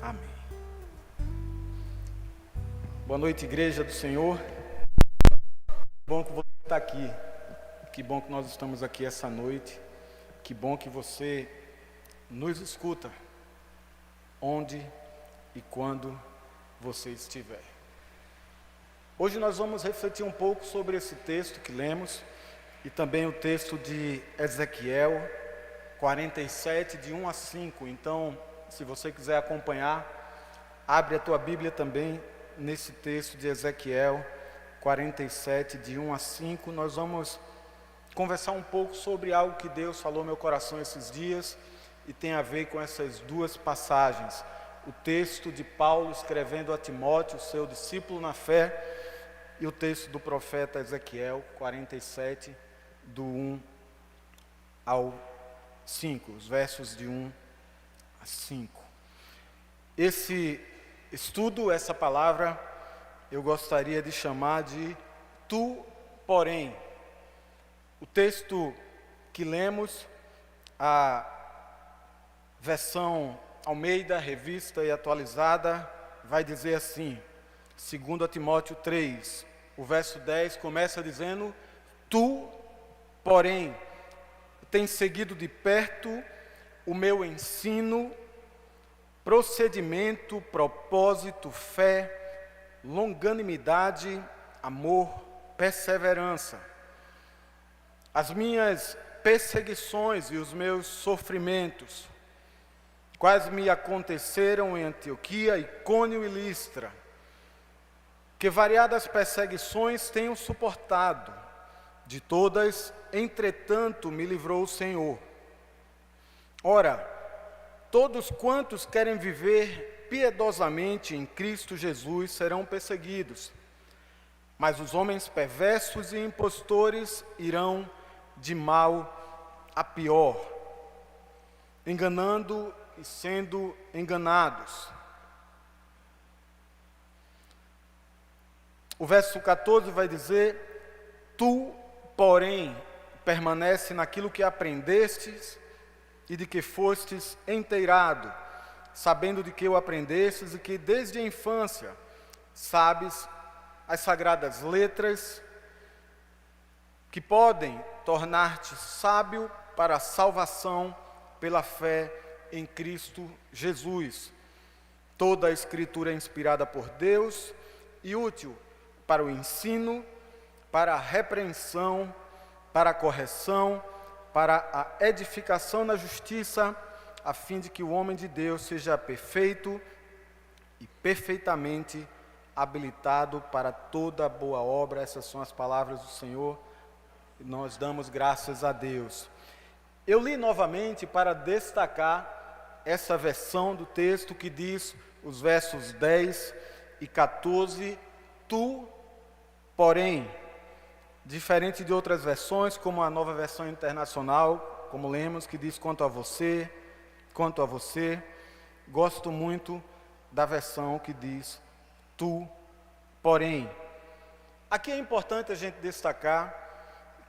Amém. Boa noite, igreja do Senhor. Que bom que você está aqui. Que bom que nós estamos aqui essa noite. Que bom que você nos escuta, onde e quando você estiver. Hoje nós vamos refletir um pouco sobre esse texto que lemos e também o texto de Ezequiel 47, de 1 a 5. Então, se você quiser acompanhar, abre a tua Bíblia também nesse texto de Ezequiel 47, de 1 a 5. Nós vamos conversar um pouco sobre algo que Deus falou no meu coração esses dias e tem a ver com essas duas passagens. O texto de Paulo escrevendo a Timóteo, seu discípulo na fé, e o texto do profeta Ezequiel 47, do 1 ao 5, os versos de 1 a 5. Esse estudo, essa palavra, eu gostaria de chamar de tu, porém. O texto que lemos, a versão Almeida, revista e atualizada, vai dizer assim, 2 Timóteo 3, o verso 10 começa dizendo: tu, porém, tens seguido de perto o meu ensino, procedimento, propósito, fé, longanimidade, amor, perseverança. As minhas perseguições e os meus sofrimentos, quais me aconteceram em Antioquia, Icônio e Listra, que variadas perseguições tenho suportado, de todas, entretanto, me livrou o Senhor. Ora, todos quantos querem viver piedosamente em Cristo Jesus serão perseguidos, mas os homens perversos e impostores irão de mal a pior, enganando e sendo enganados. O verso 14 vai dizer: tu, porém, permanece naquilo que aprendestes e de que fostes inteirado, sabendo de que o aprendestes e que desde a infância sabes as sagradas letras, que podem tornar-te sábio para a salvação pela fé em Cristo Jesus. Toda a Escritura é inspirada por Deus e útil para o ensino, para a repreensão, para a correção, para a edificação na justiça, a fim de que o homem de Deus seja perfeito e perfeitamente habilitado para toda boa obra. Essas são as palavras do Senhor e nós damos graças a Deus. Eu li novamente para destacar essa versão do texto que diz os versos 10 e 14, tu, porém, diferente de outras versões, como a Nova Versão Internacional, como lemos, que diz quanto a você, gosto muito da versão que diz tu, porém. Aqui é importante a gente destacar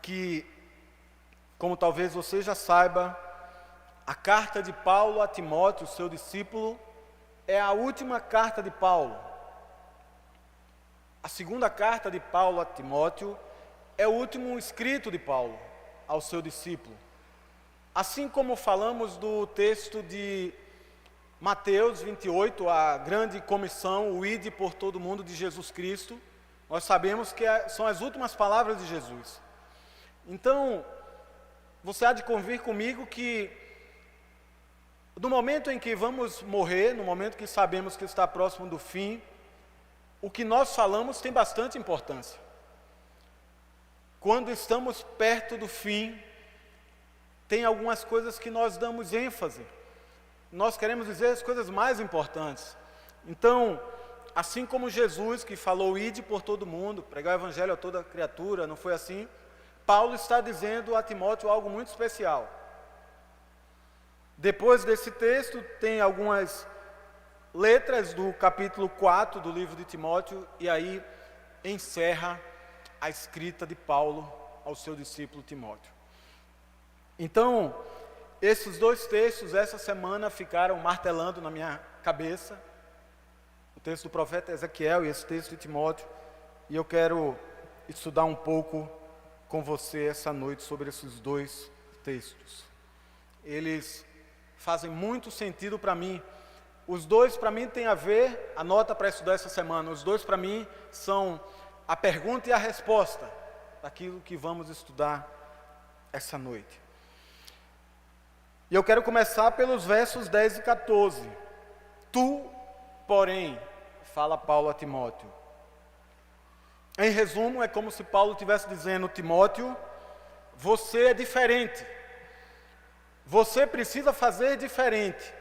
que, como talvez você já saiba, a carta de Paulo a Timóteo, seu discípulo, é a última carta de Paulo. A segunda carta de Paulo a Timóteo é o último escrito de Paulo ao seu discípulo. Assim como falamos do texto de Mateus 28, a grande comissão, o ide por todo mundo de Jesus Cristo, nós sabemos que são as últimas palavras de Jesus. Então, você há de convir comigo que no momento em que vamos morrer, no momento que sabemos que está próximo do fim, o que nós falamos tem bastante importância. Quando estamos perto do fim, tem algumas coisas que nós damos ênfase. Nós queremos dizer as coisas mais importantes. Então, assim como Jesus, que falou, ide por todo mundo, pregar o evangelho a toda criatura, não foi assim? Paulo está dizendo a Timóteo algo muito especial. Depois desse texto, tem algumas letras do capítulo 4 do livro de Timóteo, e aí encerra a escrita de Paulo ao seu discípulo Timóteo. Então, esses dois textos, essa semana, ficaram martelando na minha cabeça, o texto do profeta Ezequiel e esse texto de Timóteo, e eu quero estudar um pouco com você essa noite sobre esses dois textos. Eles fazem muito sentido para mim. Os dois para mim têm a ver, anota para estudar essa semana, os dois para mim são a pergunta e a resposta daquilo que vamos estudar essa noite. E eu quero começar pelos versos 10 e 14. Tu, porém, fala Paulo a Timóteo. Em resumo, é como se Paulo estivesse dizendo: Timóteo, você é diferente. Você precisa fazer diferente.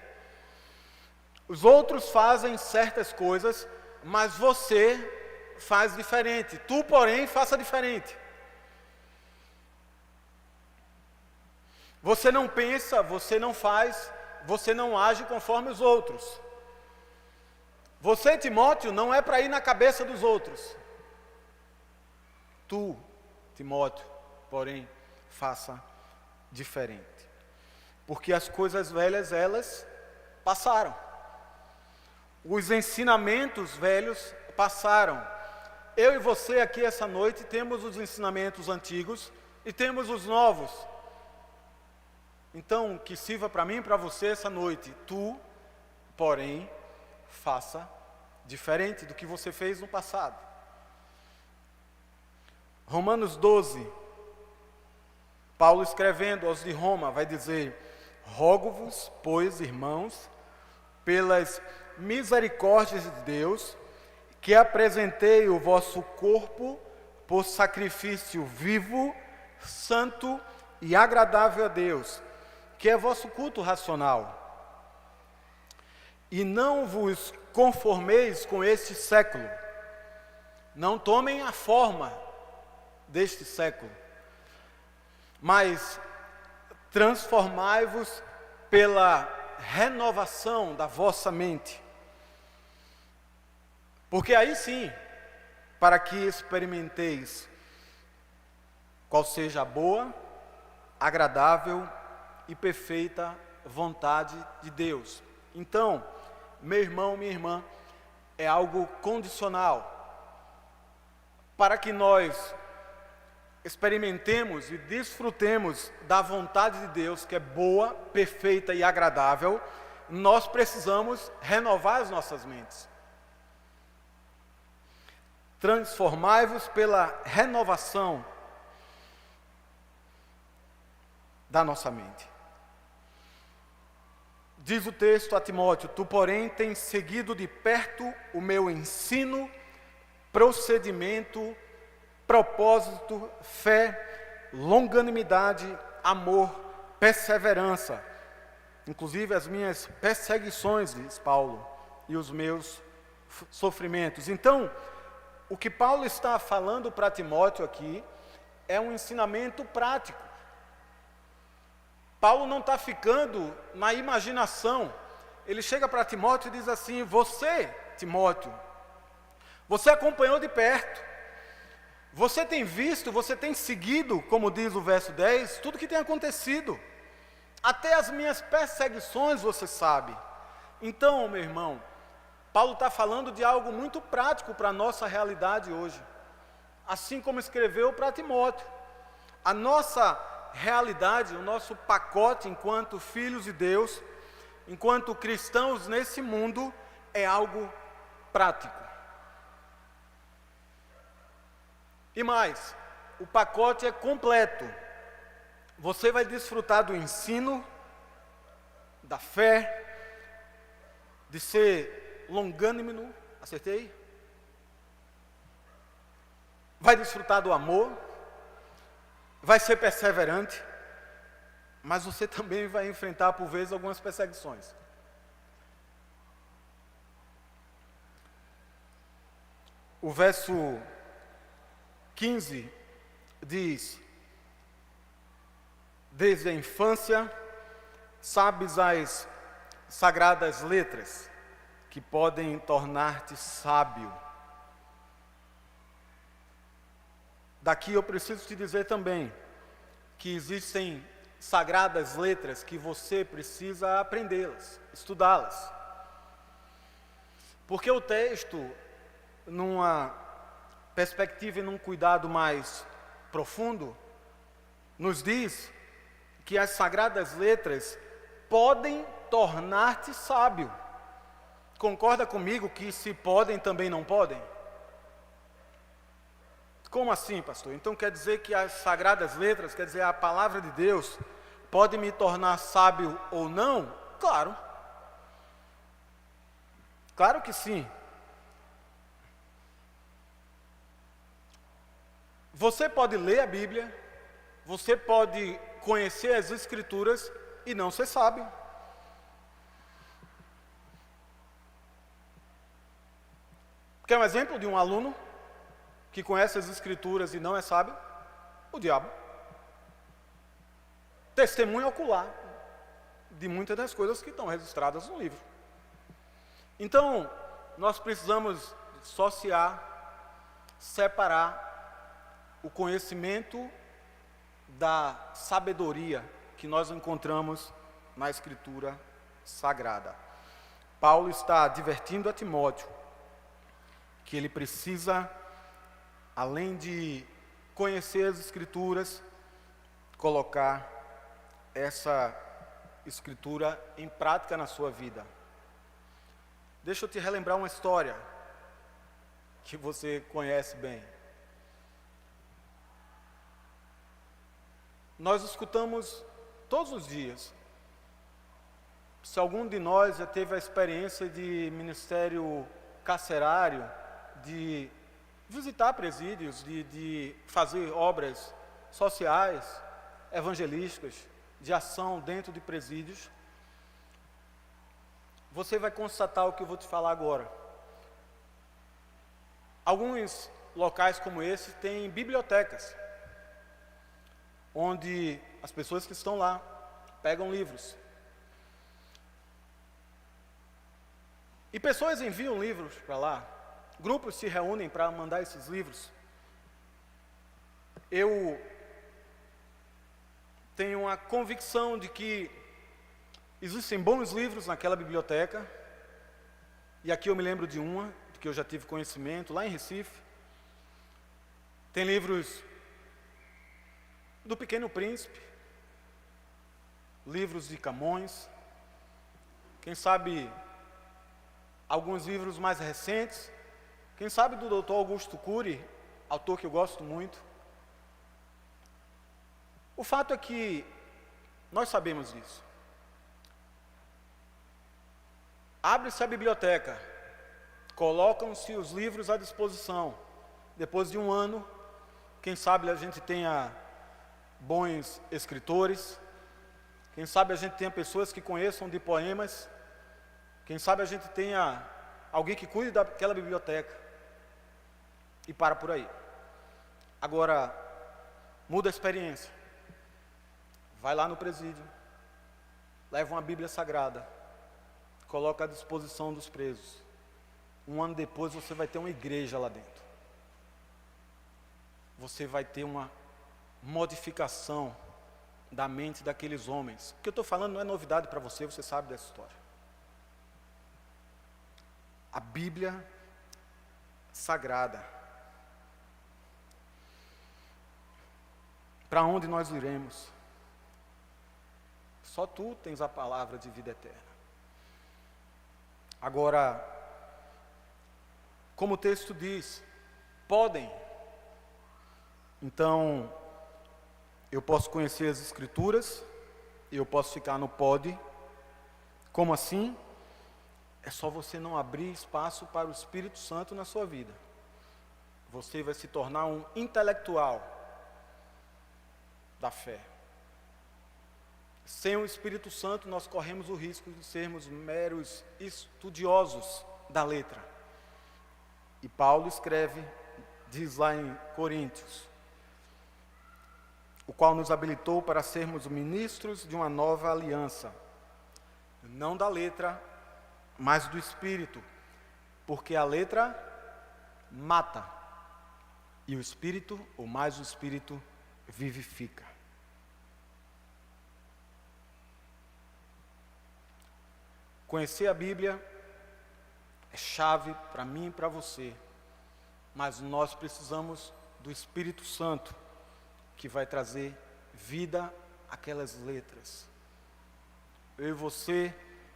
Os outros fazem certas coisas, mas você faz diferente. Tu, porém, faça diferente. Você não pensa, você não faz, você não age conforme os outros. Você, Timóteo, não é para ir na cabeça dos outros. Tu, Timóteo, porém, faça diferente. Porque as coisas velhas, elas passaram. Os ensinamentos velhos passaram. Eu e você aqui essa noite temos os ensinamentos antigos e temos os novos. Então, que sirva para mim e para você essa noite. Tu, porém, faça diferente do que você fez no passado. Romanos 12, Paulo escrevendo aos de Roma vai dizer: rogo-vos, pois, irmãos, pelas misericórdias de Deus, que apresentei o vosso corpo por sacrifício vivo, santo e agradável a Deus, que é vosso culto racional. E não vos conformeis com este século. Não tomem a forma deste século, mas transformai-vos pela renovação da vossa mente. Porque aí sim, para que experimenteis qual seja a boa, agradável e perfeita vontade de Deus. Então, meu irmão, minha irmã, é algo condicional. Para que nós experimentemos e desfrutemos da vontade de Deus, que é boa, perfeita e agradável, nós precisamos renovar as nossas mentes. Transformai-vos pela renovação da nossa mente. Diz o texto a Timóteo: tu, porém, tens seguido de perto o meu ensino, procedimento, propósito, fé, longanimidade, amor, perseverança. Inclusive as minhas perseguições, diz Paulo, e os meus sofrimentos. Então, o que Paulo está falando para Timóteo aqui é um ensinamento prático. Paulo não está ficando na imaginação. Ele chega para Timóteo e diz assim: você, Timóteo, você acompanhou de perto, você tem visto, você tem seguido, como diz o verso 10, tudo que tem acontecido. Até as minhas perseguições você sabe. Então, meu irmão, Paulo está falando de algo muito prático para a nossa realidade hoje. Assim como escreveu para Timóteo. A nossa realidade, o nosso pacote enquanto filhos de Deus, enquanto cristãos nesse mundo, é algo prático. E mais, o pacote é completo. Você vai desfrutar do ensino, da fé, de ser longânimo, acertei? Vai desfrutar do amor, vai ser perseverante, mas você também vai enfrentar por vezes algumas perseguições. O verso 15 diz: desde a infância sabes as sagradas letras que podem tornar-te sábio. Daqui eu preciso te dizer também que existem sagradas letras que você precisa aprendê-las, estudá-las. Porque o texto, numa perspectiva e num cuidado mais profundo, nos diz que as sagradas letras podem tornar-te sábio. Concorda comigo que se podem, também não podem? Como assim, pastor? Então quer dizer que as sagradas letras, quer dizer a palavra de Deus, pode me tornar sábio ou não? Claro. Claro que sim. Você pode ler a Bíblia, você pode conhecer as Escrituras e não ser sábio. Quer um exemplo de um aluno que conhece as Escrituras e não é sábio? O diabo. Testemunha ocular de muitas das coisas que estão registradas no livro. Então, nós precisamos dissociar, separar o conhecimento da sabedoria que nós encontramos na Escritura Sagrada. Paulo está advertindo a Timóteo que ele precisa, além de conhecer as Escrituras, colocar essa Escritura em prática na sua vida. Deixa eu te relembrar uma história que você conhece bem. Nós escutamos todos os dias. Se algum de nós já teve a experiência de ministério carcerário, de visitar presídios, de fazer obras sociais, evangelísticas, de ação dentro de presídios, você vai constatar o que eu vou te falar agora. Alguns locais como esse têm bibliotecas, onde as pessoas que estão lá pegam livros. E pessoas enviam livros para lá, grupos se reúnem para mandar esses livros. Eu tenho a convicção de que existem bons livros naquela biblioteca, e aqui eu me lembro de uma, que eu já tive conhecimento, lá em Recife. Tem livros do Pequeno Príncipe, livros de Camões, quem sabe alguns livros mais recentes, quem sabe do Dr. Augusto Cury, autor que eu gosto muito. O fato é que nós sabemos disso. Abre-se a biblioteca, colocam-se os livros à disposição. Depois de um ano, quem sabe a gente tenha bons escritores, quem sabe a gente tenha pessoas que conheçam de poemas, quem sabe a gente tenha alguém que cuide daquela biblioteca, e para por aí. Agora, muda a experiência. Vai lá no presídio, leva uma Bíblia Sagrada, coloca à disposição dos presos. Um ano depois você vai ter uma igreja lá dentro. Você vai ter uma modificação da mente daqueles homens. O que eu estou falando não é novidade para você, você sabe dessa história. A Bíblia Sagrada. Para onde nós iremos? Só tu tens a palavra de vida eterna. Agora, como o texto diz, podem. Então, eu posso conhecer as Escrituras, eu posso ficar no pode. Como assim? É só você não abrir espaço para o Espírito Santo na sua vida. Você vai se tornar um intelectual da fé. Sem o Espírito Santo, nós corremos o risco de sermos meros estudiosos da letra. E Paulo escreve, diz lá em Coríntios, o qual nos habilitou para sermos ministros de uma nova aliança, não da letra, mas do Espírito, porque a letra mata, e o Espírito, ou mais o Espírito, vivifica. Conhecer a Bíblia é chave para mim e para você. Mas nós precisamos do Espírito Santo, que vai trazer vida àquelas letras. Eu e você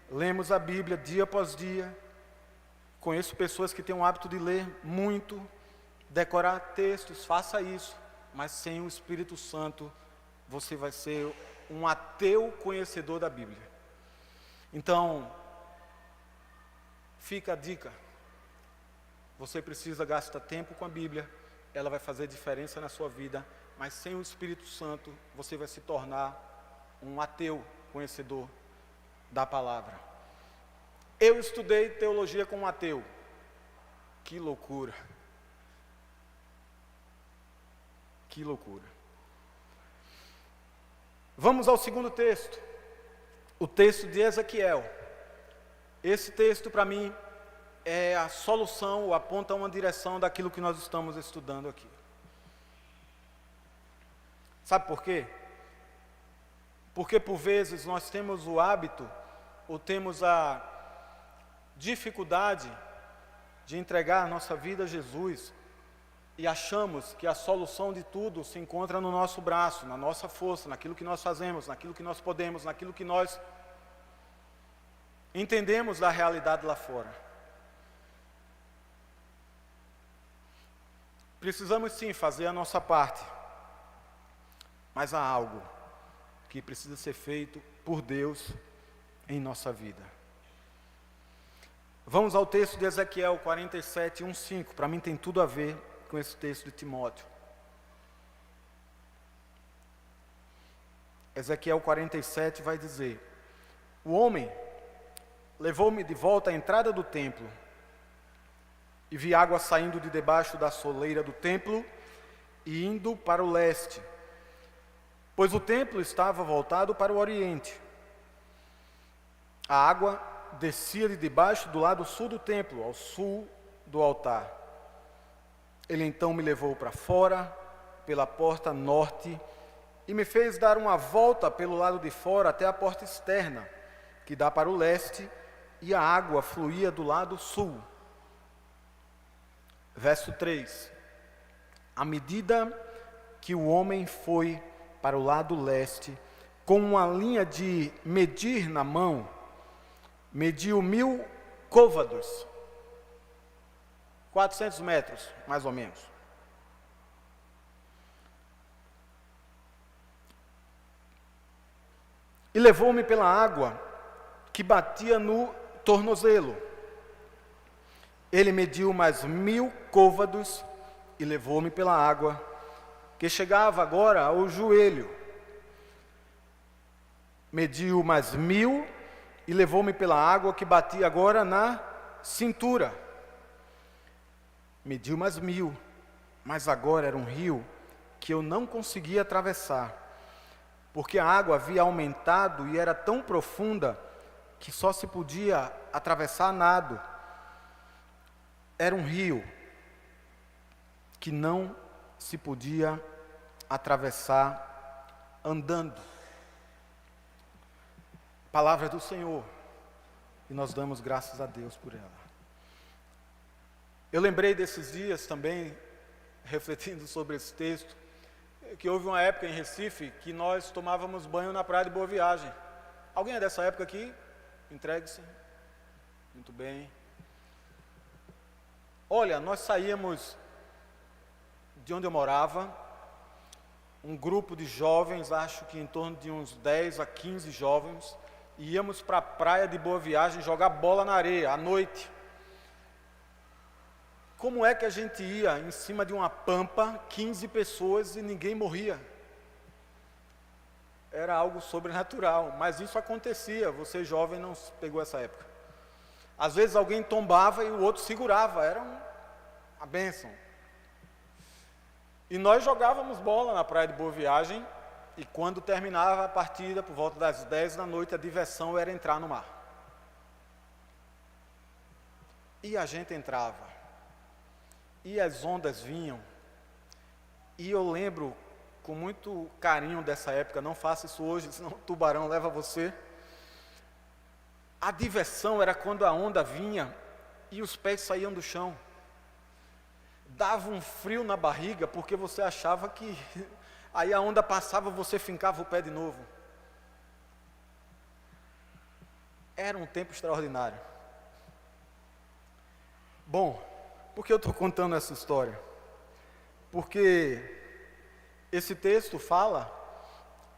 lemos a Bíblia dia após dia. Conheço pessoas que têm o hábito de ler muito, decorar textos, faça isso. Mas sem o Espírito Santo, você vai ser um ateu conhecedor da Bíblia. Então, fica a dica. Você precisa gastar tempo com a Bíblia, ela vai fazer diferença na sua vida, mas sem o Espírito Santo, você vai se tornar um ateu conhecedor da palavra. Eu estudei teologia como ateu. Que loucura. Que loucura. Vamos ao segundo texto. O texto de Ezequiel. Esse texto, para mim, é a solução, ou aponta uma direção daquilo que nós estamos estudando aqui. Sabe por quê? Porque por vezes nós temos o hábito, ou temos a dificuldade de entregar a nossa vida a Jesus, e achamos que a solução de tudo se encontra no nosso braço, na nossa força, naquilo que nós fazemos, naquilo que nós podemos, naquilo que nós entendemos da realidade lá fora. Precisamos sim fazer a nossa parte, mas há algo que precisa ser feito por Deus em nossa vida. Vamos ao texto de Ezequiel 47, 1-5. Para mim tem tudo a ver com esse texto de Timóteo. Ezequiel 47 vai dizer: o homem levou-me de volta à entrada do templo, e vi água saindo de debaixo da soleira do templo e indo para o leste, pois o templo estava voltado para o oriente. A água descia de debaixo do lado sul do templo, ao sul do altar. Ele então me levou para fora, pela porta norte, e me fez dar uma volta pelo lado de fora até a porta externa, que dá para o leste, e a água fluía do lado sul. Verso 3. À medida que o homem foi para o lado leste, com uma linha de medir na mão, mediu 1000 côvados, 400 metros, mais ou menos. E levou-me pela água que batia no tornozelo. Ele mediu mais 1000 côvados e levou-me pela água que chegava agora ao joelho. Mediu mais 1000 e levou-me pela água que batia agora na cintura. Mediu mais 1000, mas agora era um rio que eu não conseguia atravessar, porque a água havia aumentado e era tão profunda que só se podia atravessar a nado. Era um rio que não se podia atravessar andando. Palavra do Senhor, e nós damos graças a Deus por ela. Eu lembrei desses dias também, refletindo sobre esse texto, que houve uma época em Recife que nós tomávamos banho na praia de Boa Viagem. Alguém é dessa época aqui? Entregue-se. Muito bem. Olha, nós saíamos de onde eu morava, um grupo de jovens, acho que em torno de uns 10 a 15 jovens, e íamos para a praia de Boa Viagem jogar bola na areia, à noite. Como é que a gente ia em cima de uma pampa, 15 pessoas e ninguém morria? Era algo sobrenatural, mas isso acontecia, você jovem não pegou essa época. Às vezes alguém tombava e o outro segurava, era uma bênção. E nós jogávamos bola na praia de Boa Viagem, e quando terminava a partida, por volta das 10 da noite, a diversão era entrar no mar. E a gente entrava, e as ondas vinham, e eu lembro com muito carinho dessa época, não faça isso hoje, senão o tubarão leva você. A diversão era quando a onda vinha e os pés saíam do chão. Dava um frio na barriga, porque você achava que aí a onda passava, você fincava o pé de novo. Era um tempo extraordinário. Bom, por que eu estou contando essa história? Porque esse texto fala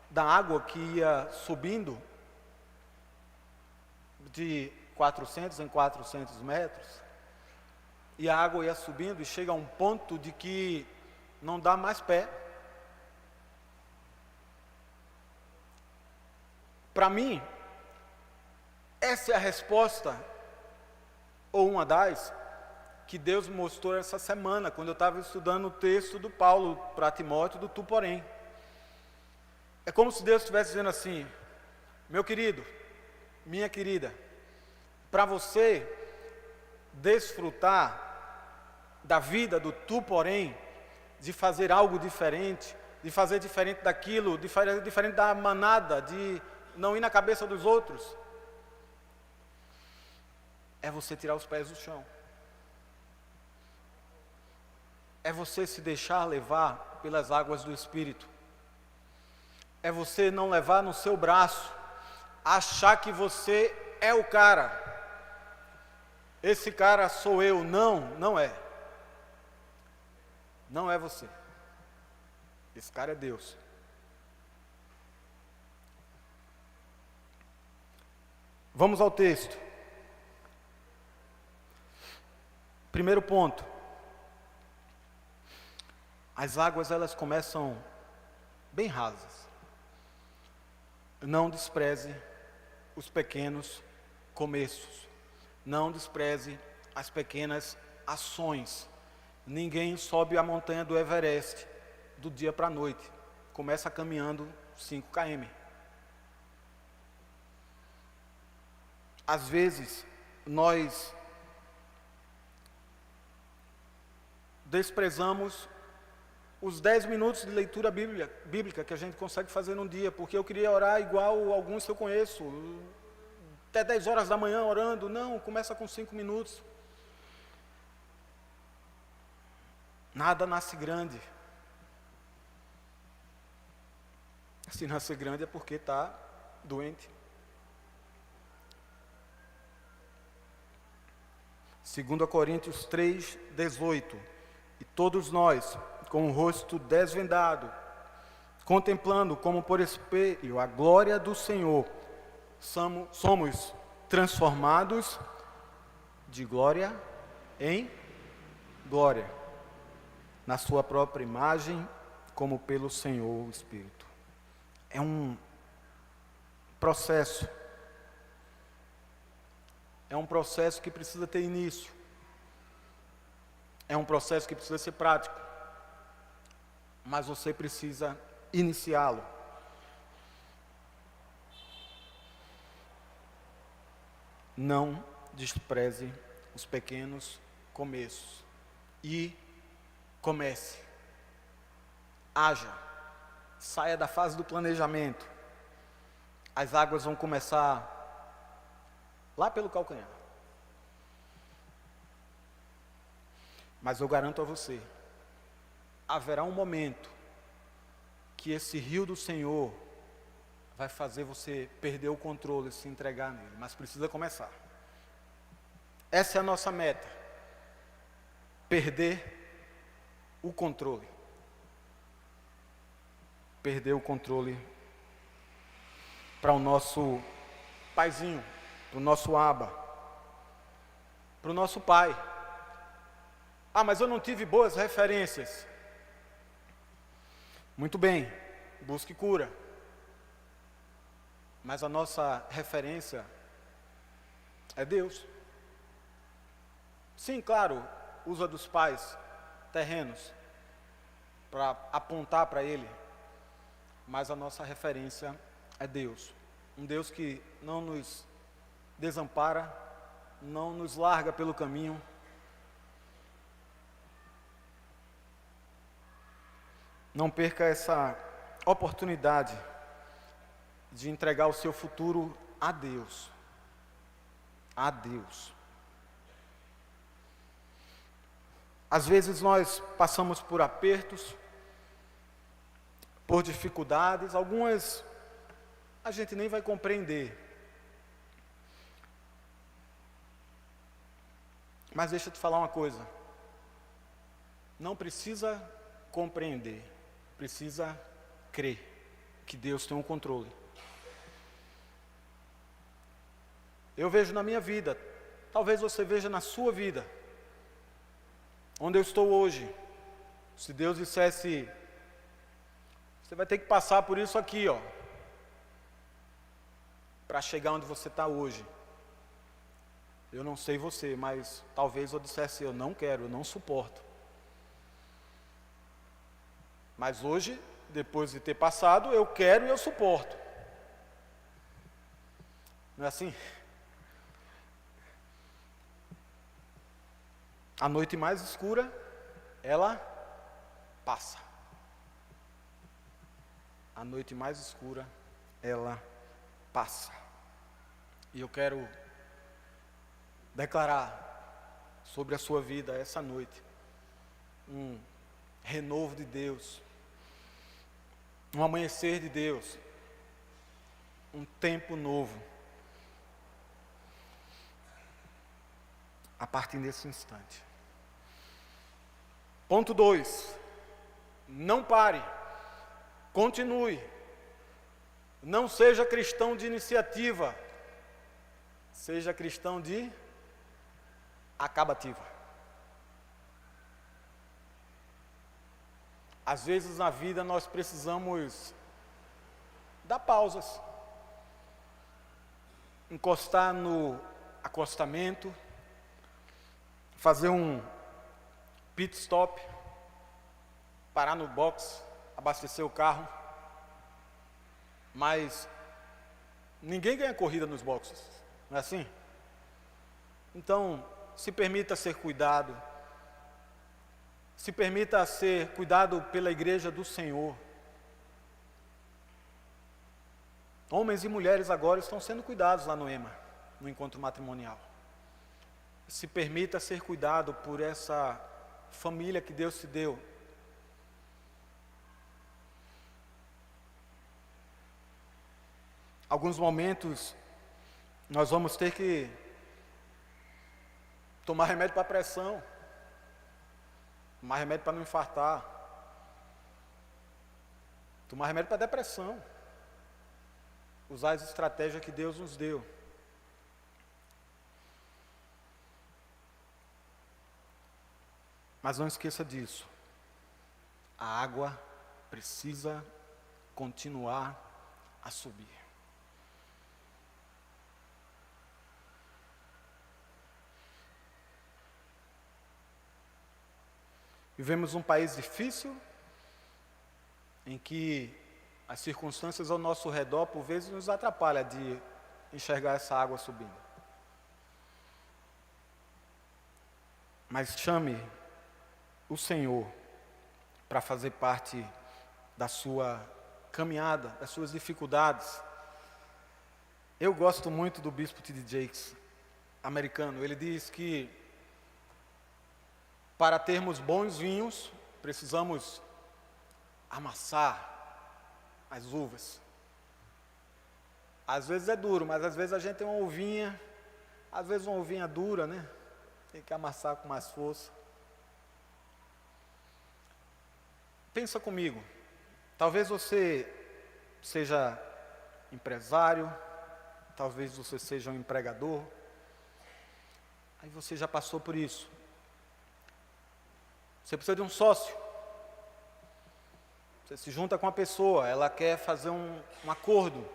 da água que ia subindo de 400 em 400 metros, e a água ia subindo e chega a um ponto de que não dá mais pé. Para mim, essa é a resposta, ou uma das, que Deus me mostrou essa semana, quando eu estava estudando o texto do Paulo para Timóteo, do tu porém. É como se Deus estivesse dizendo assim: meu querido, minha querida, para você desfrutar da vida do tu porém, de fazer algo diferente, de fazer diferente daquilo, de fazer diferente da manada, de não ir na cabeça dos outros, é você tirar os pés do chão. É você se deixar levar pelas águas do Espírito. É você não levar no seu braço, achar que você é o cara. Esse cara sou eu. Não, não é. Não é você. Esse cara é Deus. Vamos ao texto. Primeiro ponto. As águas, elas começam bem rasas. Não despreze os pequenos começos. Não despreze as pequenas ações. Ninguém sobe a montanha do Everest do dia para a noite. Começa caminhando 5 km. Às vezes, nós desprezamos os 10 minutos de leitura bíblica que a gente consegue fazer num dia, porque eu queria orar igual alguns que eu conheço, até 10 horas da manhã orando. Não, começa com 5 minutos. Nada nasce grande. Se nascer grande é porque está doente. 2 Coríntios 3:18. E todos nós, com o rosto desvendado, contemplando como por espelho a glória do Senhor, somos transformados de glória em glória, na sua própria imagem, como pelo Senhor o Espírito. É um processo. É um processo que precisa ter início. É um processo que precisa ser prático. Mas você precisa iniciá-lo. Não despreze os pequenos começos. E comece. Haja. Saia da fase do planejamento. As águas vão começar lá pelo calcanhar. Mas eu garanto a você, haverá um momento que esse rio do Senhor vai fazer você perder o controle e se entregar nele, mas precisa começar. Essa é a nossa meta. Perder o controle. Perder o controle para o nosso paizinho, para o nosso Aba, para o nosso pai. Ah, mas eu não tive boas referências. Muito bem, busque cura. Mas a nossa referência é Deus. Sim, claro, usa dos pais terrenos para apontar para Ele. Mas a nossa referência é Deus. Um Deus que não nos desampara, não nos larga pelo caminho. Não perca essa oportunidade de entregar o seu futuro a Deus. A Deus. Às vezes nós passamos por apertos, por dificuldades, algumas a gente nem vai compreender. Mas deixa eu te falar uma coisa. Não precisa compreender, precisa crer que Deus tem um controle. Eu vejo na minha vida, talvez você veja na sua vida, onde eu estou hoje. Se Deus dissesse, você vai ter que passar por isso aqui, ó, para chegar onde você está hoje. Eu não sei você, mas talvez eu dissesse, eu não quero, eu não suporto. Mas hoje, depois de ter passado, eu quero e eu suporto. Não é assim? A noite mais escura, ela passa. A noite mais escura, ela passa. E eu quero declarar sobre a sua vida essa noite um renovo de Deus, um amanhecer de Deus, um tempo novo. A partir desse instante. Ponto 2. Não pare. Continue. Não seja cristão de iniciativa. Seja cristão de acabativa. Às vezes na vida nós precisamos dar pausas. Encostar no acostamento. Fazer um pit stop, parar no box, abastecer o carro. Mas ninguém ganha corrida nos boxes, não é assim? Então, se permita ser cuidado. Se permita ser cuidado pela igreja do Senhor. Homens e mulheres agora estão sendo cuidados lá no EMA, no encontro matrimonial. Se permita ser cuidado por essa família que Deus te deu. Alguns momentos nós vamos ter que tomar remédio para pressão, tomar remédio para não infartar, tomar remédio para depressão, usar as estratégias que Deus nos deu. Mas não esqueça disso. A água precisa continuar a subir. Vivemos um país difícil, em que as circunstâncias ao nosso redor, por vezes, nos atrapalham de enxergar essa água subindo. Mas chame o Senhor para fazer parte da sua caminhada, das suas dificuldades. Eu gosto muito do bispo T.D. Jakes, americano. Ele diz que para termos bons vinhos, precisamos amassar as uvas. Às vezes é duro, mas às vezes a gente tem uma uvinha, às vezes uma uvinha dura, né? Tem que amassar com mais força. Pensa comigo, talvez você seja empresário, talvez você seja um empregador, aí você já passou por isso. Você precisa de um sócio. Você se junta com uma pessoa, ela quer fazer um acordo.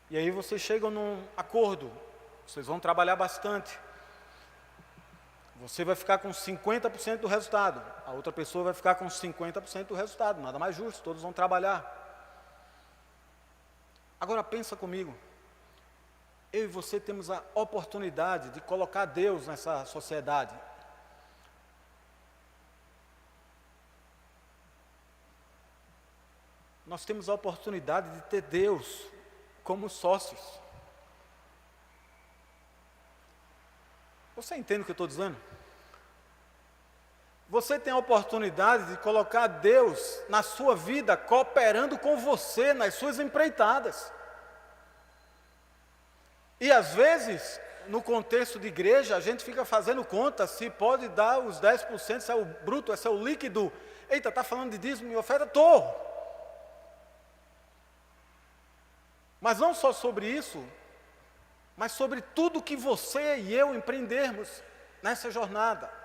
E aí vocês chegam num acordo, vocês vão trabalhar bastante. Você vai ficar com 50% do resultado, a outra pessoa vai ficar com 50% do resultado, nada mais justo, todos vão trabalhar. Agora pensa comigo, eu e você temos a oportunidade de colocar Deus nessa sociedade. Nós temos a oportunidade de ter Deus como sócios. Você entende o que eu estou dizendo? Você tem a oportunidade de colocar Deus na sua vida, cooperando com você nas suas empreitadas. E às vezes, no contexto de igreja, a gente fica fazendo conta se pode dar os 10%, se é o bruto, se é o líquido. Eita, está falando de dízimo e oferta? Tô. Mas não só sobre isso, mas sobre tudo que você e eu empreendermos nessa jornada.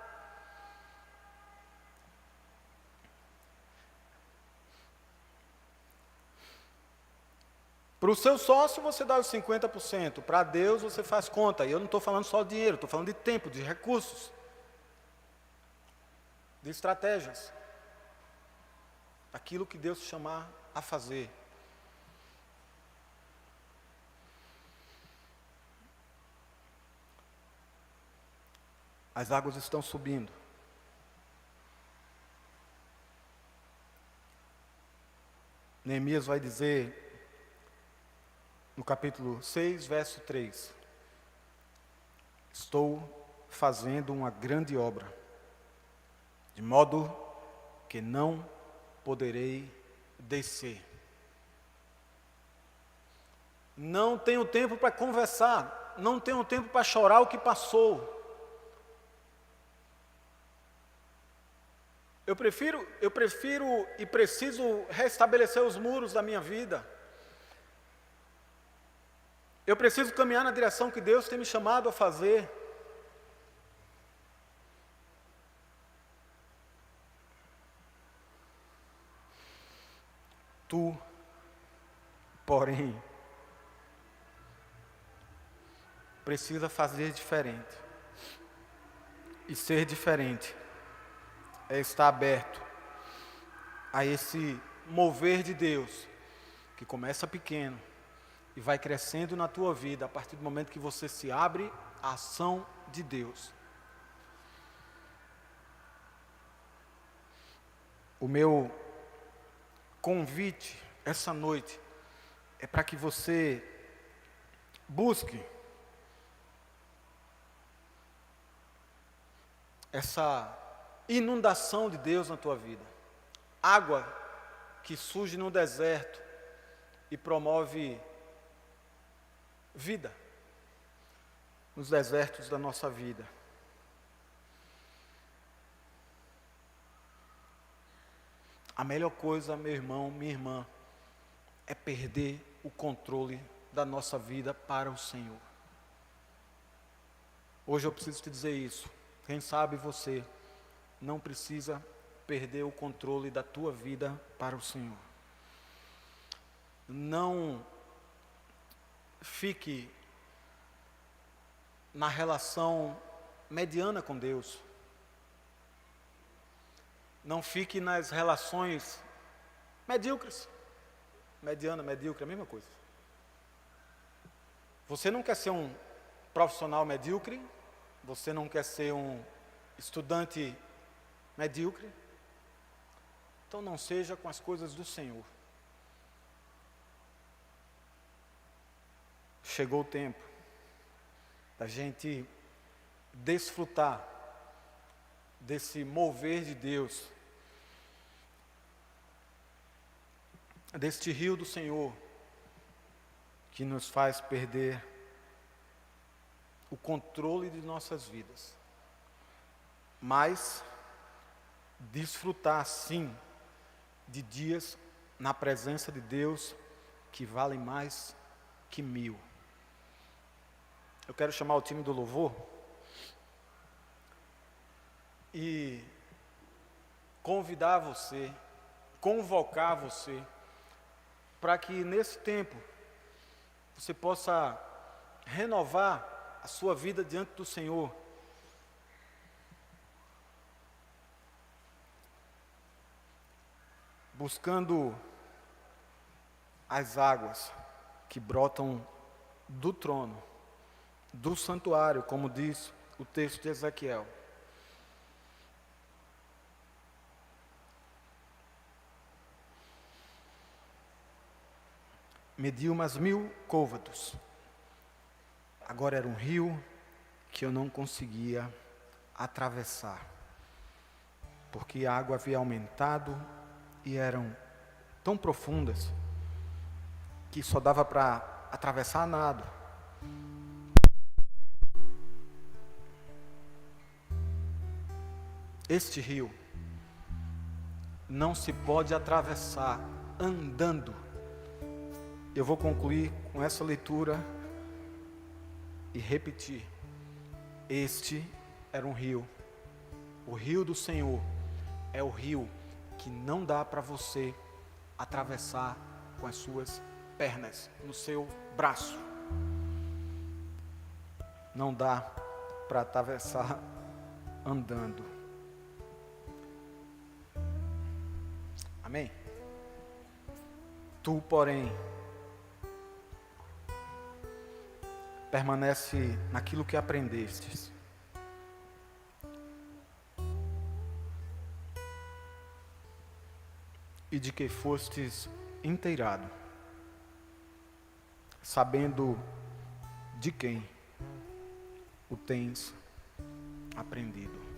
Para o seu sócio você dá os 50%, para Deus você faz conta. E eu não estou falando só de dinheiro, estou falando de tempo, de recursos, de estratégias. Aquilo que Deus te chamar a fazer. As águas estão subindo. Neemias vai dizer, no capítulo 6, verso 3, estou fazendo uma grande obra, de modo que não poderei descer. Não tenho tempo para conversar, não tenho tempo para chorar o que passou. Eu prefiro e preciso restabelecer os muros da minha vida. Eu preciso caminhar na direção que Deus tem me chamado a fazer. Tu, porém, precisa fazer diferente. E ser diferente é estar aberto a esse mover de Deus, que começa pequeno e vai crescendo na tua vida a partir do momento que você se abre à ação de Deus. O meu convite essa noite é para que você busque essa inundação de Deus na tua vida. Água que surge no deserto e promove vida nos desertos da nossa vida. A melhor coisa, meu irmão, minha irmã, é perder o controle da nossa vida para o Senhor. Hoje eu preciso te dizer isso. Quem sabe você não precisa perder o controle da tua vida para o Senhor. Não fique na relação mediana com Deus. Não fique nas relações medíocres. Mediana, medíocre, é a mesma coisa. Você não quer ser um profissional medíocre? Você não quer ser um estudante medíocre? Então não seja com as coisas do Senhor. Chegou o tempo da gente desfrutar desse mover de Deus, deste rio do Senhor, que nos faz perder o controle de nossas vidas, mas desfrutar sim de dias na presença de Deus que valem mais que 1000. Eu quero chamar o time do louvor e convidar você, convocar você, para que nesse tempo você possa renovar a sua vida diante do Senhor. Buscando as águas que brotam do trono, do santuário, como diz o texto de Ezequiel. Mediu umas 1000 côvados. Agora era um rio que eu não conseguia atravessar. porque a água havia aumentado e eram tão profundas que só dava para atravessar a nado. Este rio não se pode atravessar andando. Eu vou concluir com essa leitura e repetir. Este era um rio. O rio do Senhor é o rio que não dá para você atravessar com as suas pernas, no seu braço. Não dá para atravessar andando. Amém? Tu, porém, permanece naquilo que aprendestes. E de que fostes inteirado, sabendo de quem o tens aprendido.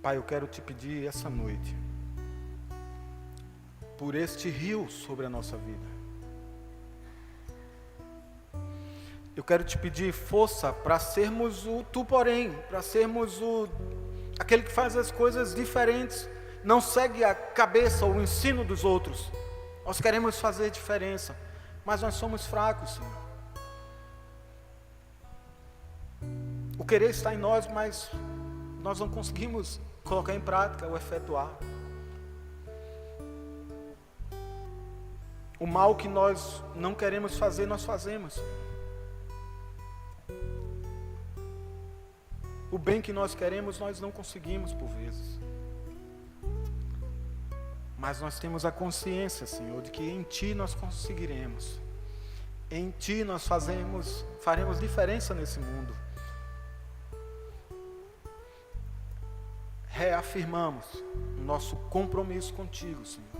Pai, eu quero te pedir essa noite, por este rio sobre a nossa vida. Eu quero te pedir força para sermos o tu, porém, para sermos aquele que faz as coisas diferentes, não segue a cabeça ou o ensino dos outros. Nós queremos fazer diferença, mas nós somos fracos, Senhor. O querer está em nós, mas nós não conseguimos colocar em prática ou efetuar. O mal que nós não queremos fazer, nós fazemos. O bem que nós queremos, nós não conseguimos por vezes. Mas nós temos a consciência, Senhor, de que em Ti nós conseguiremos. Em Ti nós faremos diferença nesse mundo. Reafirmamos o nosso compromisso contigo, Senhor.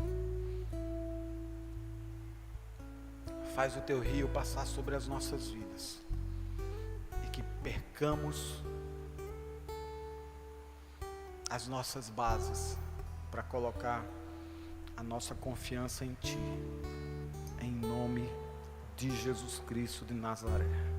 Faz o Teu rio passar sobre as nossas vidas. E que percamos as nossas bases para colocar a nossa confiança em Ti, em nome de Jesus Cristo de Nazaré.